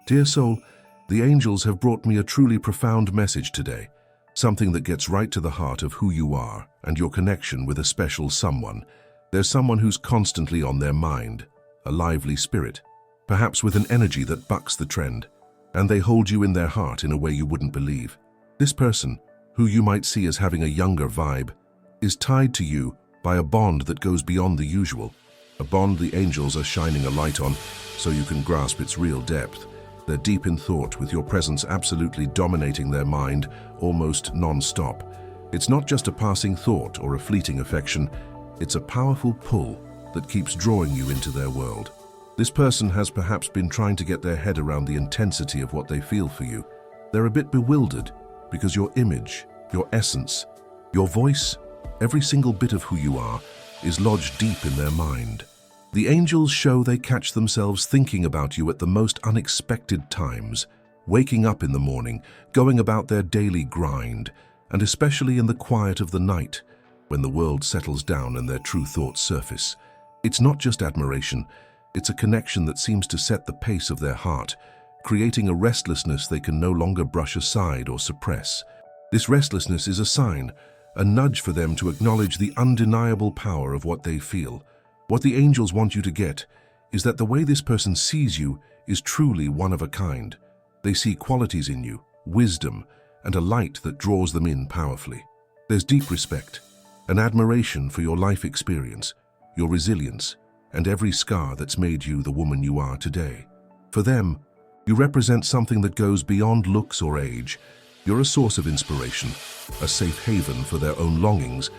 Dear soul, the angels have brought me a truly profound message today, something that gets right to the heart of who you are and your connection with a special someone. There's someone who's constantly on their mind, a lively spirit, perhaps with an energy that bucks the trend, and they hold you in their heart in a way you wouldn't believe. This person, who you might see as having a younger vibe, is tied to you by a bond that goes beyond the usual, a bond the angels are shining a light on so you can grasp its real depth. They're deep in thought, with your presence absolutely dominating their mind, almost non-stop. It's not just a passing thought or a fleeting affection, it's a powerful pull that keeps drawing you into their world. This person has perhaps been trying to get their head around the intensity of what they feel for you. They're a bit bewildered because your image, your essence, your voice, every single bit of who you are is lodged deep in their mind. The angels show they catch themselves thinking about you at the most unexpected times, waking up in the morning, going about their daily grind, and especially in the quiet of the night, when the world settles down and their true thoughts surface. It's not just admiration, it's a connection that seems to set the pace of their heart, creating a restlessness they can no longer brush aside or suppress. This restlessness is a sign, a nudge for them to acknowledge the undeniable power of what they feel. What the angels want you to get is that the way this person sees you is truly one of a kind. They see qualities in you, wisdom, and a light that draws them in powerfully. There's deep respect, an admiration for your life experience, your resilience, and every scar that's made you the woman you are today. For them, you represent something that goes beyond looks or age. You're a source of inspiration, a safe haven for their own longings,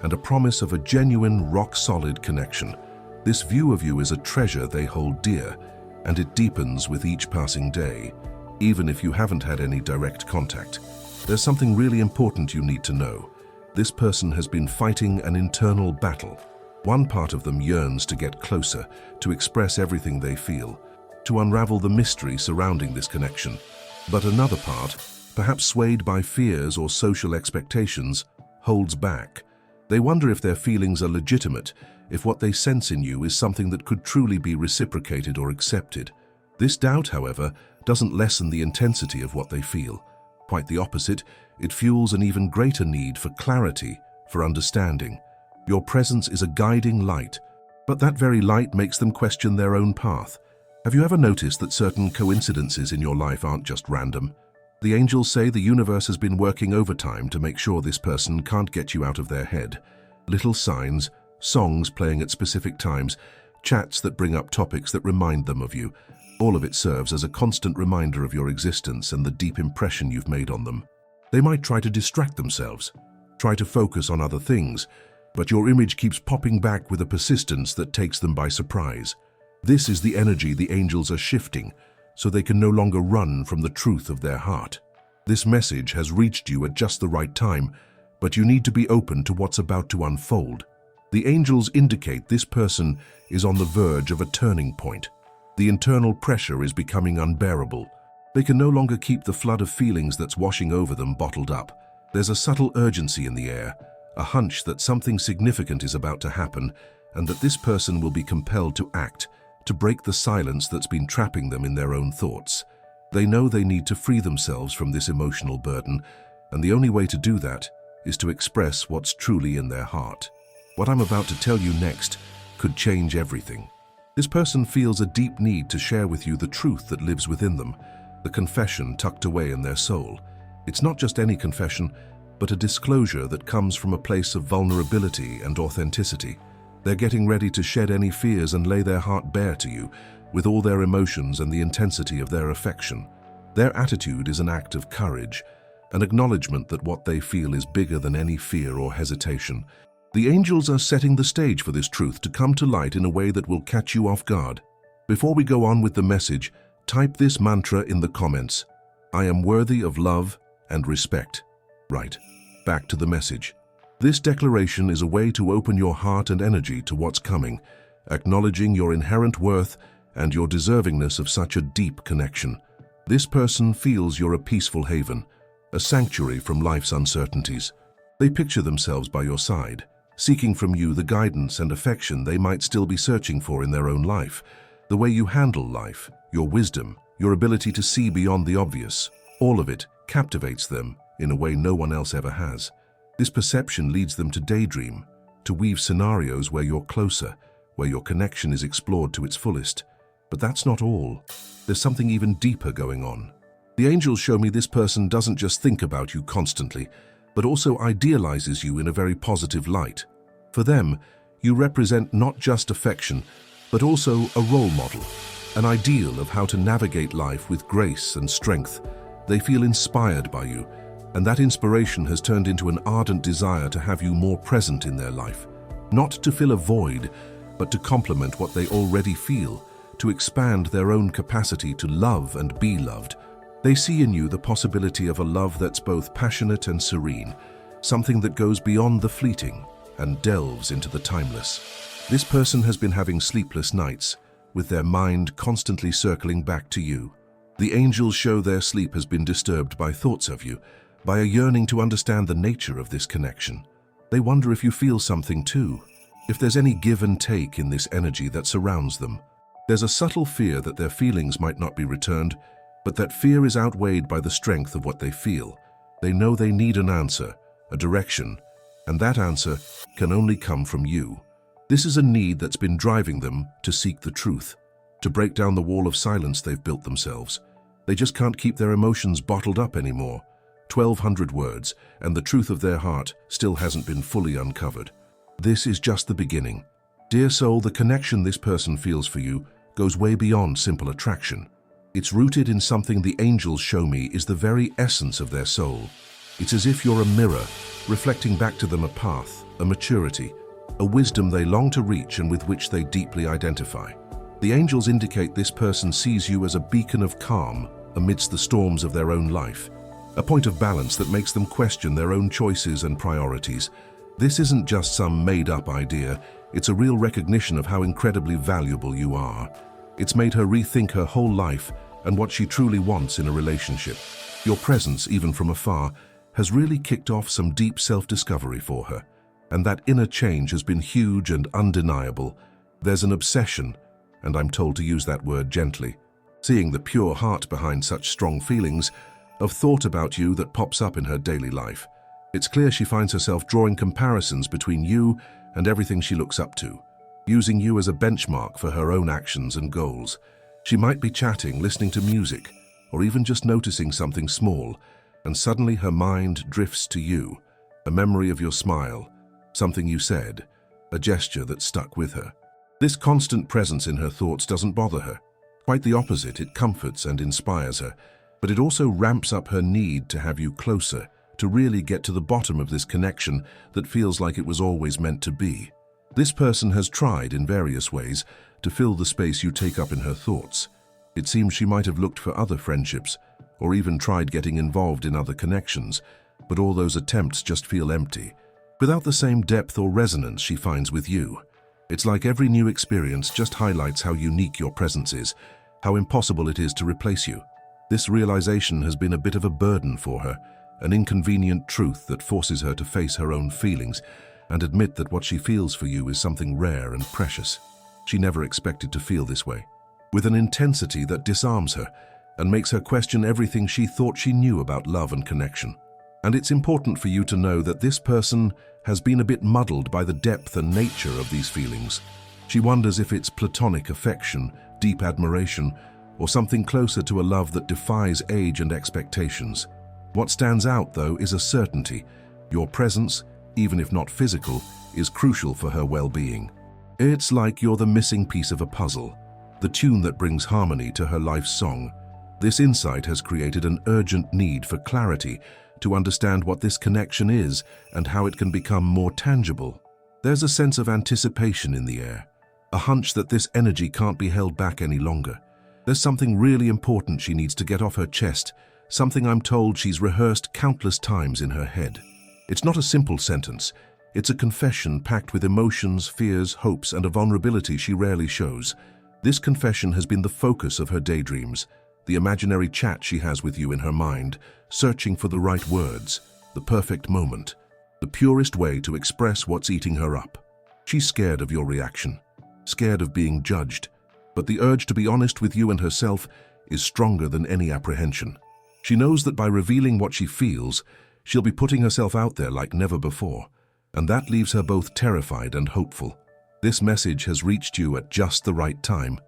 and a promise of a genuine, rock-solid connection. This view of you is a treasure they hold dear, and it deepens with each passing day, even if you haven't had any direct contact. There's something really important you need to know. This person has been fighting an internal battle. One part of them yearns to get closer, to express everything they feel, to unravel the mystery surrounding this connection. But another part, perhaps swayed by fears or social expectations, holds back. They wonder if their feelings are legitimate, if what they sense in you is something that could truly be reciprocated or accepted. This doubt, however, doesn't lessen the intensity of what they feel. Quite the opposite, it fuels an even greater need for clarity, for understanding. Your presence is a guiding light, but that very light makes them question their own path. Have you ever noticed that certain coincidences in your life aren't just random? The angels say the universe has been working overtime to make sure this person can't get you out of their head. Little signs, songs playing at specific times, chats that bring up topics that remind them of you. All of it serves as a constant reminder of your existence and the deep impression you've made on them. They might try to distract themselves, try to focus on other things, but your image keeps popping back with a persistence that takes them by surprise. This is the energy the angels are shifting, so they can no longer run from the truth of their heart. This message has reached you at just the right time, but you need to be open to what's about to unfold. The angels indicate this person is on the verge of a turning point. The internal pressure is becoming unbearable. They can no longer keep the flood of feelings that's washing over them bottled up. There's a subtle urgency in the air, a hunch that something significant is about to happen, and that this person will be compelled to act, to break the silence that's been trapping them in their own thoughts. They know they need to free themselves from this emotional burden, and the only way to do that is to express what's truly in their heart. What I'm about to tell you next could change everything. This person feels a deep need to share with you the truth that lives within them, the confession tucked away in their soul. It's not just any confession, but a disclosure that comes from a place of vulnerability and authenticity. They're getting ready to shed any fears and lay their heart bare to you, with all their emotions and the intensity of their affection. Their attitude is an act of courage, an acknowledgement that what they feel is bigger than any fear or hesitation. The angels are setting the stage for this truth to come to light in a way that will catch you off guard. Before we go on with the message, type this mantra in the comments: I am worthy of love and respect. Right, back to the message. This declaration is a way to open your heart and energy to what's coming, acknowledging your inherent worth and your deservingness of such a deep connection. This person feels you're a peaceful haven, a sanctuary from life's uncertainties. They picture themselves by your side, seeking from you the guidance and affection they might still be searching for in their own life. The way you handle life, your wisdom, your ability to see beyond the obvious. All of it captivates them in a way no one else ever has. This perception leads them to daydream, to weave scenarios where you're closer, where your connection is explored to its fullest. But that's not all. There's something even deeper going on. The angels show me this person doesn't just think about you constantly, but also idealizes you in a very positive light. For them, you represent not just affection, but also a role model, an ideal of how to navigate life with grace and strength. They feel inspired by you, and that inspiration has turned into an ardent desire to have you more present in their life. Not to fill a void, but to complement what they already feel, to expand their own capacity to love and be loved. They see in you the possibility of a love that's both passionate and serene, something that goes beyond the fleeting and delves into the timeless. This person has been having sleepless nights, with their mind constantly circling back to you. The angels show their sleep has been disturbed by thoughts of you, by a yearning to understand the nature of this connection. They wonder if you feel something too, if there's any give and take in this energy that surrounds them. There's a subtle fear that their feelings might not be returned, but that fear is outweighed by the strength of what they feel. They know they need an answer, a direction, and that answer can only come from you. This is a need that's been driving them to seek the truth, to break down the wall of silence they've built themselves. They just can't keep their emotions bottled up anymore. 1,200 words, and the truth of their heart still hasn't been fully uncovered. This is just the beginning. Dear soul, the connection this person feels for you goes way beyond simple attraction. It's rooted in something the angels show me is the very essence of their soul. It's as if you're a mirror, reflecting back to them a path, a maturity, a wisdom they long to reach and with which they deeply identify. The angels indicate this person sees you as a beacon of calm amidst the storms of their own life, a point of balance that makes them question their own choices and priorities. This isn't just some made-up idea, it's a real recognition of how incredibly valuable you are. It's made her rethink her whole life and what she truly wants in a relationship. Your presence, even from afar, has really kicked off some deep self-discovery for her. And that inner change has been huge and undeniable. There's an obsession, and I'm told to use that word gently, seeing the pure heart behind such strong feelings, of thought about you that pops up in her daily life. It's clear she finds herself drawing comparisons between you and everything she looks up to, using you as a benchmark for her own actions and goals. She might be chatting, listening to music, or even just noticing something small, and suddenly her mind drifts to you, a memory of your smile, something you said, a gesture that stuck with her. This constant presence in her thoughts doesn't bother her. Quite the opposite, it comforts and inspires her, but it also ramps up her need to have you closer, to really get to the bottom of this connection that feels like it was always meant to be. This person has tried in various ways to fill the space you take up in her thoughts. It seems she might have looked for other friendships, or even tried getting involved in other connections, but all those attempts just feel empty, without the same depth or resonance she finds with you. It's like every new experience just highlights how unique your presence is, how impossible it is to replace you. This realization has been a bit of a burden for her, an inconvenient truth that forces her to face her own feelings and admit that what she feels for you is something rare and precious. She never expected to feel this way, with an intensity that disarms her and makes her question everything she thought she knew about love and connection. And it's important for you to know that this person has been a bit muddled by the depth and nature of these feelings. She wonders if it's platonic affection, deep admiration, or something closer to a love that defies age and expectations. What stands out, though, is a certainty. Your presence, even if not physical, is crucial for her well-being. It's like you're the missing piece of a puzzle, the tune that brings harmony to her life's song. This insight has created an urgent need for clarity, to understand what this connection is and how it can become more tangible. There's a sense of anticipation in the air, a hunch that this energy can't be held back any longer. There's something really important she needs to get off her chest, something I'm told she's rehearsed countless times in her head. It's not a simple sentence. It's a confession packed with emotions, fears, hopes, and a vulnerability she rarely shows. This confession has been the focus of her daydreams, the imaginary chat she has with you in her mind, searching for the right words, the perfect moment, the purest way to express what's eating her up. She's scared of your reaction, scared of being judged, but the urge to be honest with you and herself is stronger than any apprehension. She knows that by revealing what she feels, she'll be putting herself out there like never before, and that leaves her both terrified and hopeful. This message has reached you at just the right time,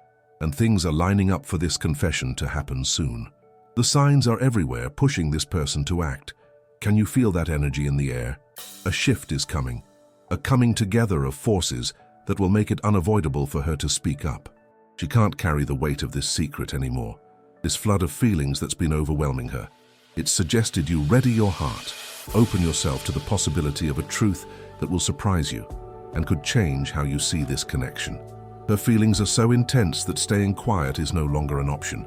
and things are lining up for this confession to happen soon. The signs are everywhere, pushing this person to act. Can you feel that energy in the air? A shift is coming, a coming together of forces that will make it unavoidable for her to speak up. She can't carry the weight of this secret anymore, this flood of feelings that's been overwhelming her. It's suggested you ready your heart, open yourself to the possibility of a truth that will surprise you and could change how you see this connection. Her feelings are so intense that staying quiet is no longer an option.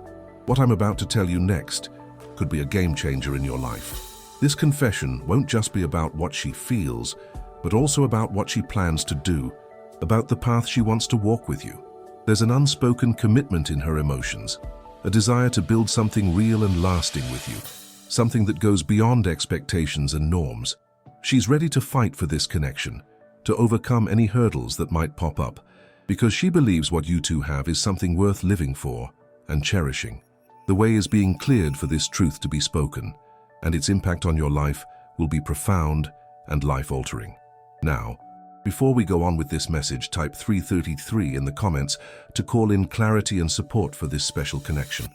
What I'm about to tell you next could be a game changer in your life. This confession won't just be about what she feels, but also about what she plans to do, about the path she wants to walk with you. There's an unspoken commitment in her emotions, a desire to build something real and lasting with you, something that goes beyond expectations and norms. She's ready to fight for this connection, to overcome any hurdles that might pop up, because she believes what you two have is something worth living for and cherishing. The way is being cleared for this truth to be spoken, and its impact on your life will be profound and life-altering. Now, before we go on with this message, type 333 in the comments to call in clarity and support for this special connection.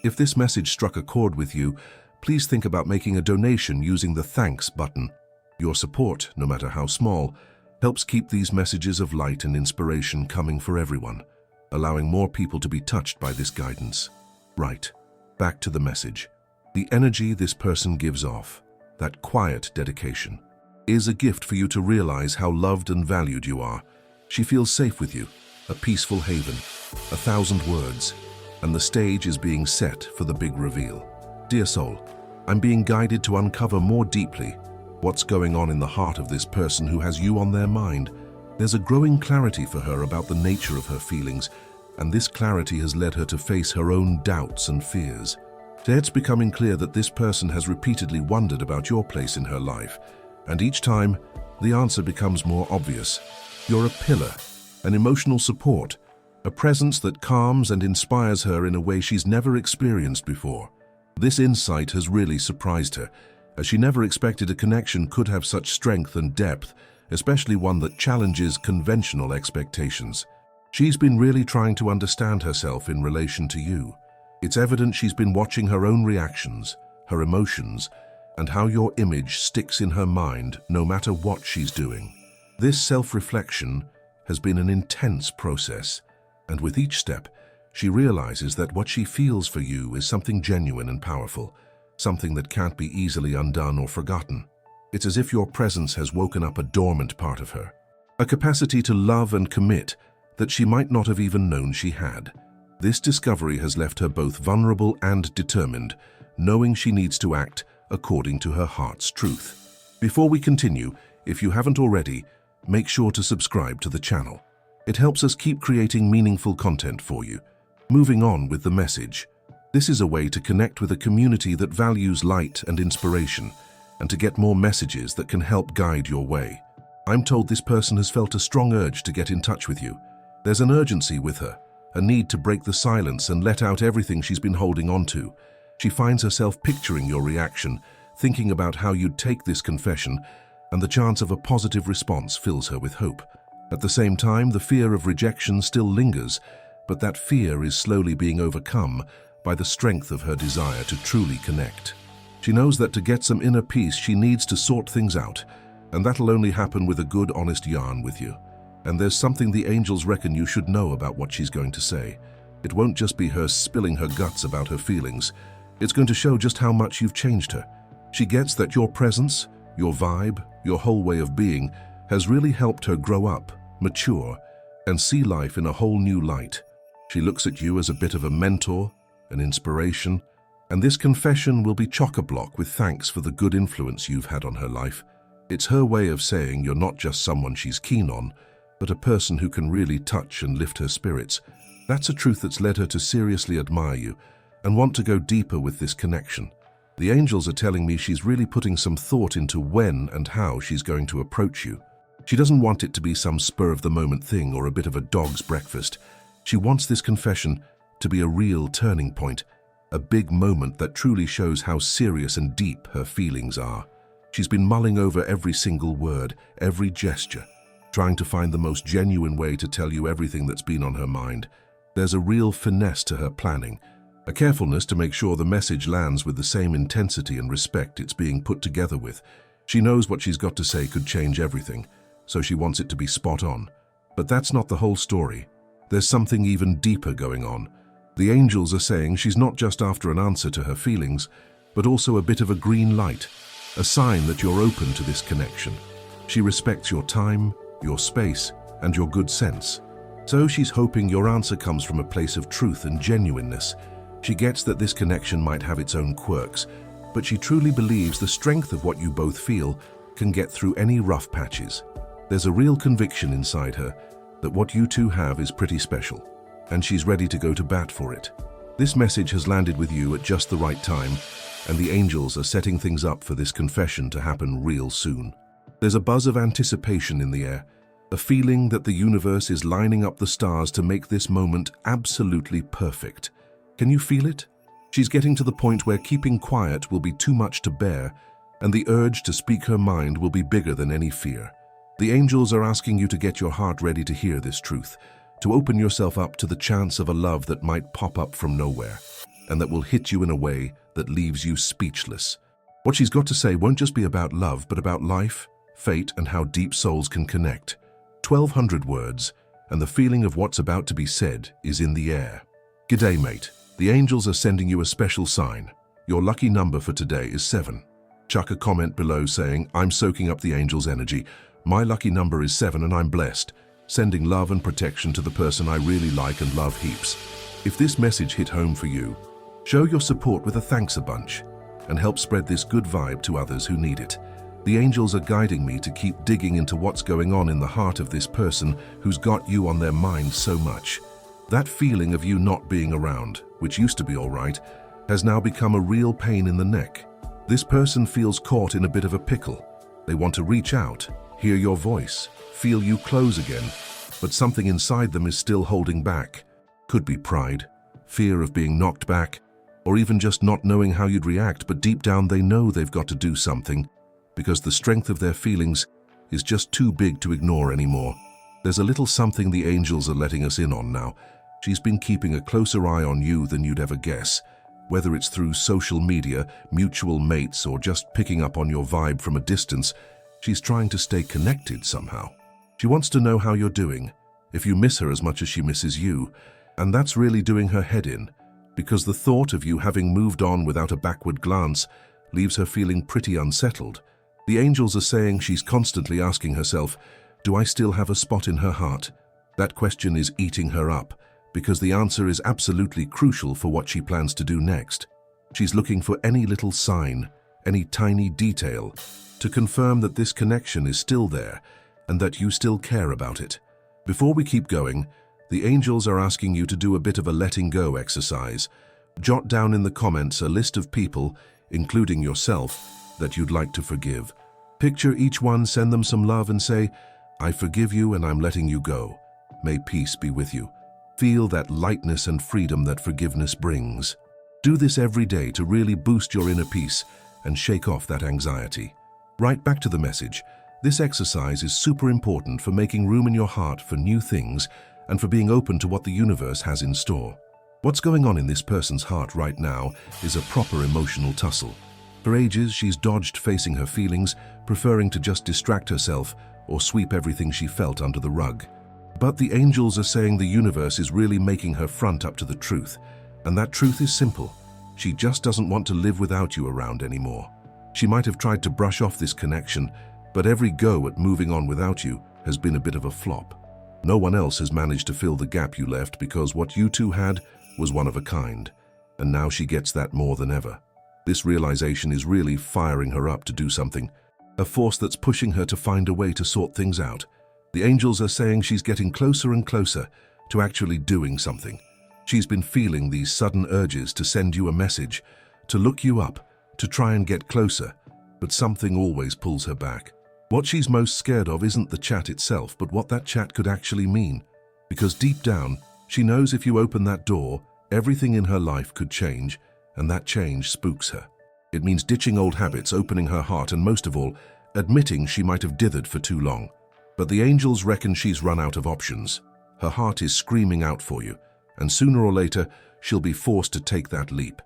If this message struck a chord with you, please think about making a donation using the thanks button. Your support, no matter how small, helps keep these messages of light and inspiration coming for everyone, allowing more people to be touched by this guidance. Right, back to the message. The energy this person gives off, that quiet dedication, is a gift for you to realize how loved and valued you are. She feels safe with you, a peaceful haven, 1,000 words, and the stage is being set for the big reveal. Dear soul, I'm being guided to uncover more deeply what's going on in the heart of this person who has you on their mind. There's a growing clarity for her about the nature of her feelings, and this clarity has led her to face her own doubts and fears. It's becoming clear that this person has repeatedly wondered about your place in her life, and each time, the answer becomes more obvious. You're a pillar, an emotional support, a presence that calms and inspires her in a way she's never experienced before. This insight has really surprised her, as she never expected a connection could have such strength and depth, especially one that challenges conventional expectations. She's been really trying to understand herself in relation to you. It's evident she's been watching her own reactions, her emotions, and how your image sticks in her mind no matter what she's doing. This self-reflection has been an intense process, and with each step, she realizes that what she feels for you is something genuine and powerful, something that can't be easily undone or forgotten. It's as if your presence has woken up a dormant part of her, a capacity to love and commit that she might not have even known she had. This discovery has left her both vulnerable and determined, knowing she needs to act according to her heart's truth. Before we continue, if you haven't already, make sure to subscribe to the channel. It helps us keep creating meaningful content for you. Moving on with the message. This is a way to connect with a community that values light and inspiration, and to get more messages that can help guide your way. I'm told this person has felt a strong urge to get in touch with you. There's an urgency with her, a need to break the silence and let out everything she's been holding on to. She finds herself picturing your reaction, thinking about how you'd take this confession, and the chance of a positive response fills her with hope. At the same time, the fear of rejection still lingers, but that fear is slowly being overcome by the strength of her desire to truly connect. She knows that to get some inner peace, she needs to sort things out, and that'll only happen with a good, honest yarn with you. And there's something the angels reckon you should know about what she's going to say. It won't just be her spilling her guts about her feelings. It's going to show just how much you've changed her. She gets that your presence, your vibe, your whole way of being has really helped her grow up, mature, and see life in a whole new light. She looks at you as a bit of a mentor, an inspiration, and this confession will be chock-a-block with thanks for the good influence you've had on her life. It's her way of saying you're not just someone she's keen on, but a person who can really touch and lift her spirits. That's a truth that's led her to seriously admire you and want to go deeper with this connection. The angels are telling me she's really putting some thought into when and how she's going to approach you. She doesn't want it to be some spur-of-the-moment thing or a bit of a dog's breakfast. She wants this confession to be a real turning point, a big moment that truly shows how serious and deep her feelings are. She's been mulling over every single word, every gesture, trying to find the most genuine way to tell you everything that's been on her mind. There's a real finesse to her planning, a carefulness to make sure the message lands with the same intensity and respect it's being put together with. She knows what she's got to say could change everything, so she wants it to be spot on. But that's not the whole story. There's something even deeper going on. The angels are saying she's not just after an answer to her feelings, but also a bit of a green light, a sign that you're open to this connection. She respects your time, your space, and your good sense. So she's hoping your answer comes from a place of truth and genuineness. She gets that this connection might have its own quirks, but she truly believes the strength of what you both feel can get through any rough patches. There's a real conviction inside her that what you two have is pretty special, and she's ready to go to bat for it. This message has landed with you at just the right time, and the angels are setting things up for this confession to happen real soon. There's a buzz of anticipation in the air, a feeling that the universe is lining up the stars to make this moment absolutely perfect. Can you feel it? She's getting to the point where keeping quiet will be too much to bear, and the urge to speak her mind will be bigger than any fear. The angels are asking you to get your heart ready to hear this truth, to open yourself up to the chance of a love that might pop up from nowhere, and that will hit you in a way that leaves you speechless. What she's got to say won't just be about love, but about life, fate, and how deep souls can connect. 1,200 words, and the feeling of what's about to be said is in the air. G'day, mate. The angels are sending you a special sign. Your lucky number for today is 7. Chuck a comment below saying, "I'm soaking up the angels' energy. My lucky number is 7 and I'm blessed." Sending love and protection to the person I really like and love heaps. If this message hit home for you, show your support with a thanks a bunch and help spread this good vibe to others who need it. The angels are guiding me to keep digging into what's going on in the heart of this person who's got you on their mind so much. That feeling of you not being around, which used to be all right, has now become a real pain in the neck. This person feels caught in a bit of a pickle. They want to reach out, hear your voice, feel you close again, but something inside them is still holding back. Could be pride, fear of being knocked back, or even just not knowing how you'd react, but deep down they know they've got to do something, because the strength of their feelings is just too big to ignore anymore. There's a little something the angels are letting us in on now. She's been keeping a closer eye on you than you'd ever guess, whether it's through social media, mutual mates, or just picking up on your vibe from a distance. She's trying to stay connected somehow. She wants to know how you're doing, if you miss her as much as she misses you, and that's really doing her head in, because the thought of you having moved on without a backward glance leaves her feeling pretty unsettled. The angels are saying she's constantly asking herself, do I still have a spot in her heart? That question is eating her up, because the answer is absolutely crucial for what she plans to do next. She's looking for any little sign, any tiny detail, to confirm that this connection is still there and that you still care about it. Before we keep going, the angels are asking you to do a bit of a letting go exercise. Jot down in the comments a list of people, including yourself, that you'd like to forgive. Picture each one, send them some love and say, "I forgive you and I'm letting you go. May peace be with you." Feel that lightness and freedom that forgiveness brings. Do this every day to really boost your inner peace and shake off that anxiety. Right back to the message. This exercise is super important for making room in your heart for new things and for being open to what the universe has in store. What's going on in this person's heart right now is a proper emotional tussle. For ages, she's dodged facing her feelings, preferring to just distract herself or sweep everything she felt under the rug. But the angels are saying the universe is really making her front up to the truth, and that truth is simple. She just doesn't want to live without you around anymore. She might have tried to brush off this connection, but every go at moving on without you has been a bit of a flop. No one else has managed to fill the gap you left because what you two had was one of a kind, and now she gets that more than ever. This realization is really firing her up to do something, a force that's pushing her to find a way to sort things out. The angels are saying she's getting closer and closer to actually doing something. She's been feeling these sudden urges to send you a message, to look you up, to try and get closer, but something always pulls her back. What she's most scared of isn't the chat itself, but what that chat could actually mean. Because deep down, she knows if you open that door, everything in her life could change, and that change spooks her. It means ditching old habits, opening her heart, and most of all, admitting she might have dithered for too long. But the angels reckon she's run out of options. Her heart is screaming out for you, and sooner or later, she'll be forced to take that leap.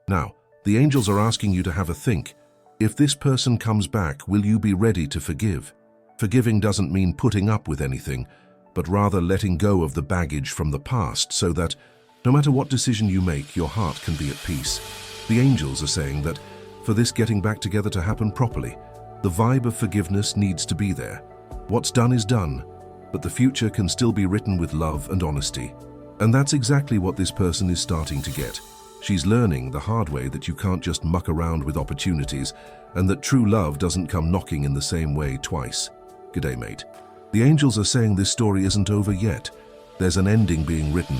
Now, the angels are asking you to have a think. If this person comes back, will you be ready to forgive? Forgiving doesn't mean putting up with anything, but rather letting go of the baggage from the past so that, no matter what decision you make, your heart can be at peace. The angels are saying that for this getting back together to happen properly, the vibe of forgiveness needs to be there. What's done is done, but the future can still be written with love and honesty. And that's exactly what this person is starting to get. She's learning the hard way that you can't just muck around with opportunities, and that true love doesn't come knocking in the same way twice. G'day, mate. The angels are saying this story isn't over yet. There's an ending being written,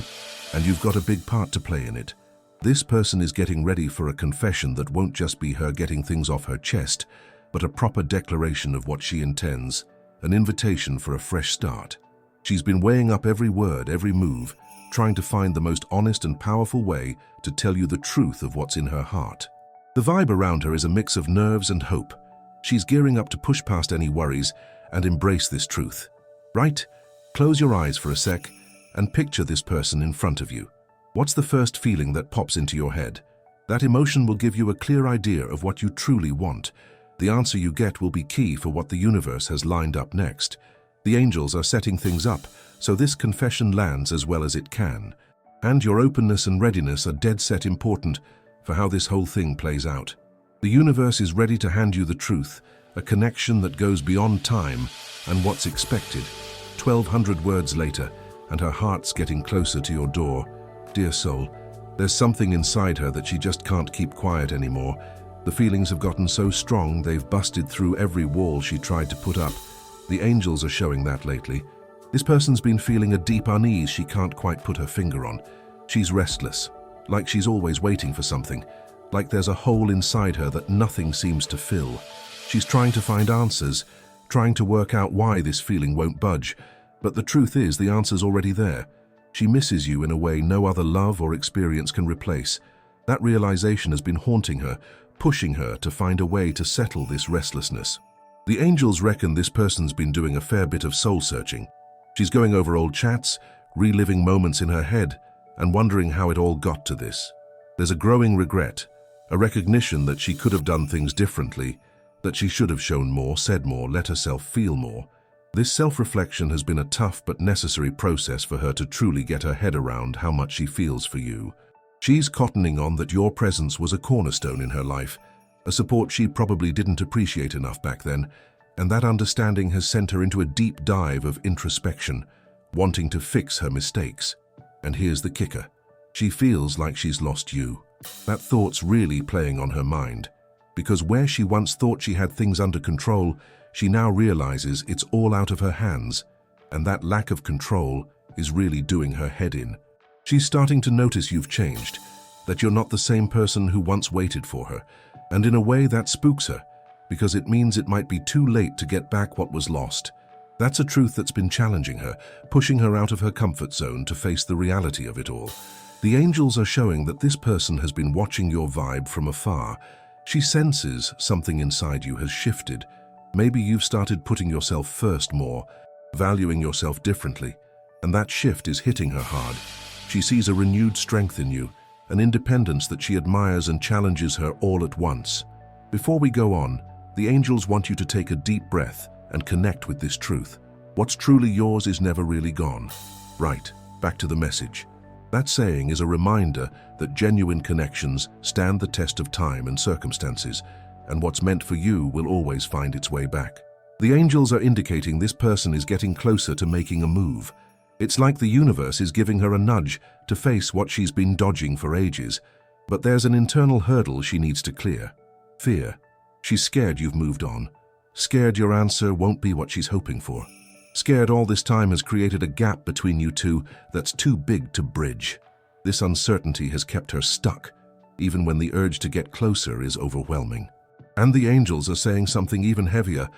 and you've got a big part to play in it. This person is getting ready for a confession that won't just be her getting things off her chest, but a proper declaration of what she intends, an invitation for a fresh start. She's been weighing up every word, every move, trying to find the most honest and powerful way to tell you the truth of what's in her heart. The vibe around her is a mix of nerves and hope. She's gearing up to push past any worries and embrace this truth. Right? Close your eyes for a sec and picture this person in front of you. What's the first feeling that pops into your head? That emotion will give you a clear idea of what you truly want. The answer you get will be key for what the universe has lined up next. The angels are setting things up so this confession lands as well as it can. And your openness and readiness are dead set important for how this whole thing plays out. The universe is ready to hand you the truth, a connection that goes beyond time and what's expected. 1,200 words later, and her heart's getting closer to your door. Dear soul, there's something inside her that she just can't keep quiet anymore. The feelings have gotten so strong they've busted through every wall she tried to put up. The angels are showing that lately. This person's been feeling a deep unease she can't quite put her finger on. She's restless, like she's always waiting for something, like there's a hole inside her that nothing seems to fill. She's trying to find answers, trying to work out why this feeling won't budge, but the truth is the answer's already there. She misses you in a way no other love or experience can replace. That realization has been haunting her, pushing her to find a way to settle this restlessness. The angels reckon this person's been doing a fair bit of soul-searching. She's going over old chats, reliving moments in her head, and wondering how it all got to this. There's a growing regret, a recognition that she could have done things differently, that she should have shown more, said more, let herself feel more. This self-reflection has been a tough but necessary process for her to truly get her head around how much she feels for you. She's cottoning on that your presence was a cornerstone in her life, a support she probably didn't appreciate enough back then, and that understanding has sent her into a deep dive of introspection, wanting to fix her mistakes. And here's the kicker. She feels like she's lost you. That thought's really playing on her mind, because where she once thought she had things under control, she now realizes it's all out of her hands, and that lack of control is really doing her head in. She's starting to notice you've changed, that you're not the same person who once waited for her, and in a way that spooks her, because it means it might be too late to get back what was lost. That's a truth that's been challenging her, pushing her out of her comfort zone to face the reality of it all. The angels are showing that this person has been watching your vibe from afar. She senses something inside you has shifted. Maybe you've started putting yourself first more, valuing yourself differently, and that shift is hitting her hard. She sees a renewed strength in you, an independence that she admires and challenges her all at once. Before we go on, the angels want you to take a deep breath and connect with this truth. What's truly yours is never really gone. Right, back to the message. That saying is a reminder that genuine connections stand the test of time and circumstances, and what's meant for you will always find its way back. The angels are indicating this person is getting closer to making a move. It's like the universe is giving her a nudge to face what she's been dodging for ages, but there's an internal hurdle she needs to clear. Fear. She's scared you've moved on. Scared your answer won't be what she's hoping for. Scared all this time has created a gap between you two that's too big to bridge. This uncertainty has kept her stuck, even when the urge to get closer is overwhelming. And the angels are saying something even heavier.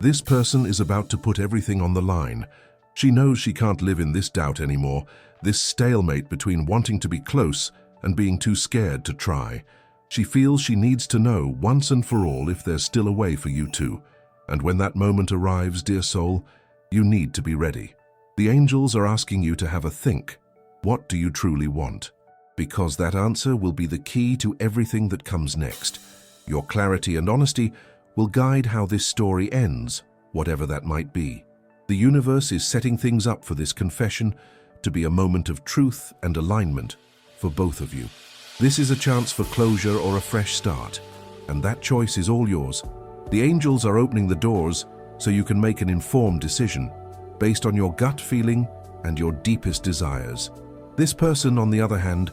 This person is about to put everything on the line. She knows she can't live in this doubt anymore, this stalemate between wanting to be close and being too scared to try. She feels she needs to know once and for all if there's still a way for you two. And when that moment arrives, dear soul, you need to be ready. The angels are asking you to have a think. What do you truly want? Because that answer will be the key to everything that comes next. Your clarity and honesty will guide how this story ends, whatever that might be. The universe is setting things up for this confession to be a moment of truth and alignment for both of you. This is a chance for closure or a fresh start, and that choice is all yours. The angels are opening the doors so you can make an informed decision based on your gut feeling and your deepest desires. This person, on the other hand,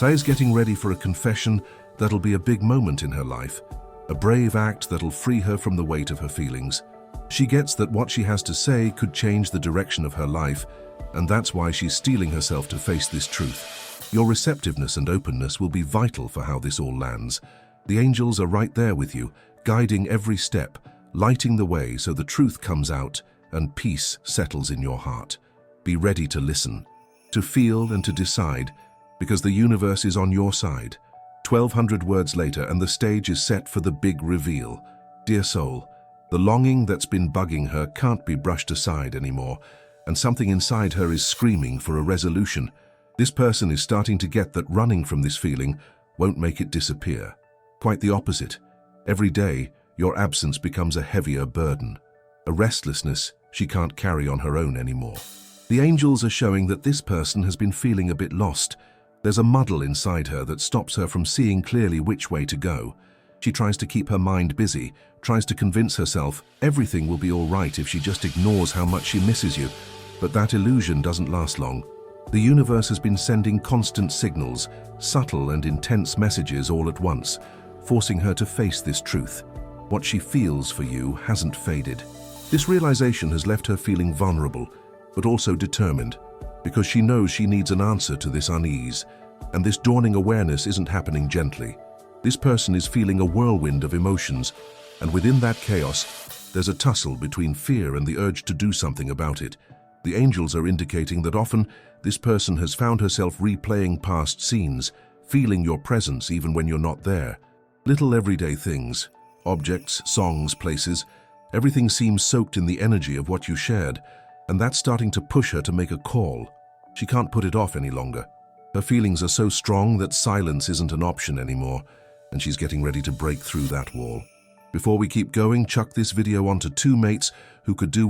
is getting ready for a confession that'll be a big moment in her life, a brave act that'll free her from the weight of her feelings. She gets that what she has to say could change the direction of her life, and that's why she's steeling herself to face this truth. Your receptiveness and openness will be vital for how this all lands. The angels are right there with you, guiding every step, lighting the way so the truth comes out and peace settles in your heart. Be ready to listen, to feel and to decide, because the universe is on your side. 1,200 words later and the stage is set for the big reveal. Dear soul, the longing that's been bugging her can't be brushed aside anymore, and something inside her is screaming for a resolution. This person is starting to get that running from this feeling won't make it disappear. Quite the opposite. Every day, your absence becomes a heavier burden, a restlessness she can't carry on her own anymore. The angels are showing that this person has been feeling a bit lost. There's a muddle inside her that stops her from seeing clearly which way to go. She tries to keep her mind busy, tries to convince herself everything will be all right if she just ignores how much she misses you. But that illusion doesn't last long. The universe has been sending constant signals, subtle and intense messages all at once, forcing her to face this truth. What she feels for you hasn't faded. This realization has left her feeling vulnerable, but also determined, because she knows she needs an answer to this unease, and this dawning awareness isn't happening gently. This person is feeling a whirlwind of emotions, and within that chaos, there's a tussle between fear and the urge to do something about it. The angels are indicating that often this person has found herself replaying past scenes, feeling your presence even when you're not there. Little everyday things, objects, songs, places, everything seems soaked in the energy of what you shared, and that's starting to push her to make a call. She can't put it off any longer. Her feelings are so strong that silence isn't an option anymore, and she's getting ready to break through that wall. Before we keep going, chuck this video onto two mates who could do